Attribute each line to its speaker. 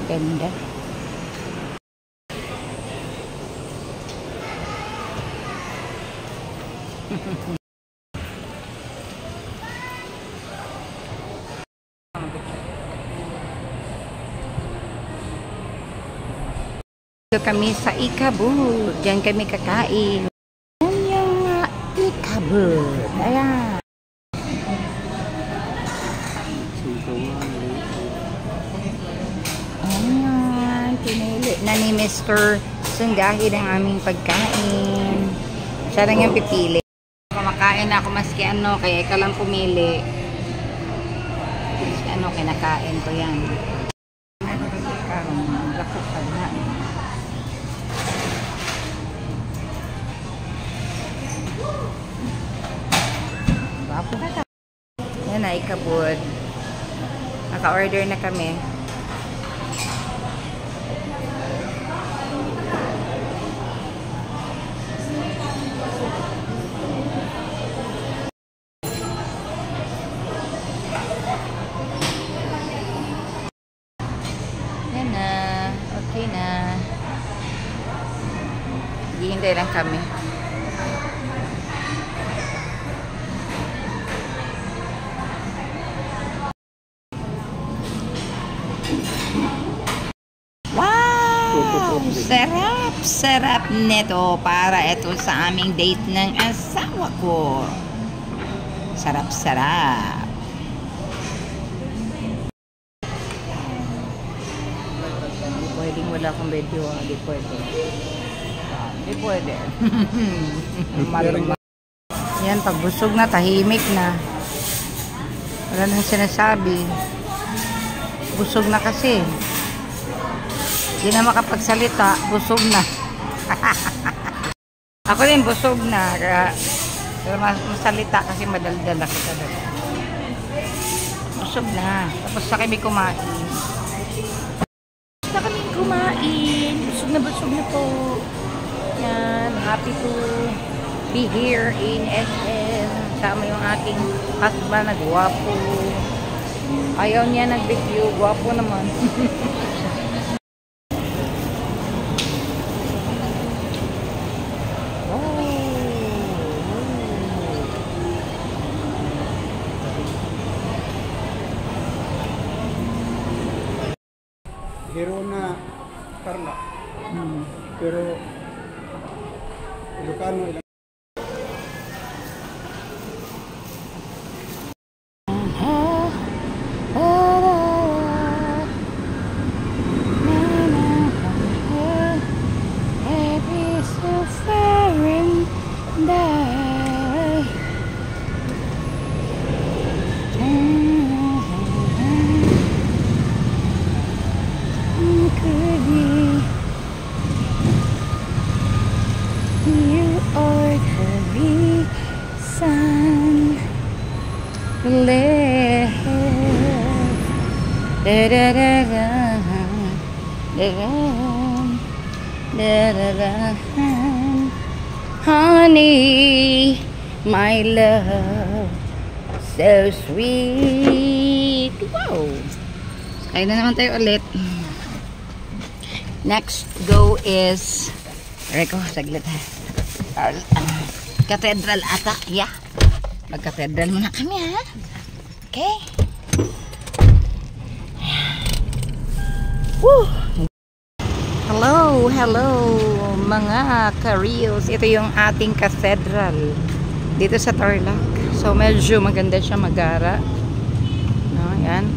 Speaker 1: Ganda. Dito kami sa Ikabud. Diyan kami kakain. Yan yung Ikabud. Ayan. Ayan. Pinili na ni Mr. Sunggahi ng aming pagkain. Siya lang yung pipili. Kumakain ako maski ano, kaya ikaw lang pumili. Maski ano, kinakain ko yan. Lakukan na. Bapo ka ka. Yan na, Ikabud. Naka-order na kami. Yan na. Okay na. Hihintay lang kami. Wow! Sarap! Sarap nito para ito sa aming date ng asawa ko. Sarap-sarap. Hindi pwedeng wala akong video. Hindi pwede. Hindi pwede. Yan, pag busog na, tahimik na. Wala nang sinasabi. Busog na kasi. Hindi na makapagsalita, busog na. Ako din busog na. Pero masalita kasi madaldal ako talaga. Busog na. Tapos sa kami kumain. Sa kami kumain. Busog na po. Yan. Happy to be here in SM. Sama yung aking husband na guwapo. Ayaw niya nag-video. Guwapo naman.
Speaker 2: Hero na Carla. Pero Ilocano ilang
Speaker 1: honey, my love, so sweet. Wow. Kaya na naman tayo ulit. Next go is Reko, saglit ha. Cathedral ata. Yeah. Mag-cathedral muna kami ha. Okay. Woo! Hello, hello mga ka-reels. Ito yung ating cathedral dito sa Tarlac. So medyo maganda siya, magara. No, yan.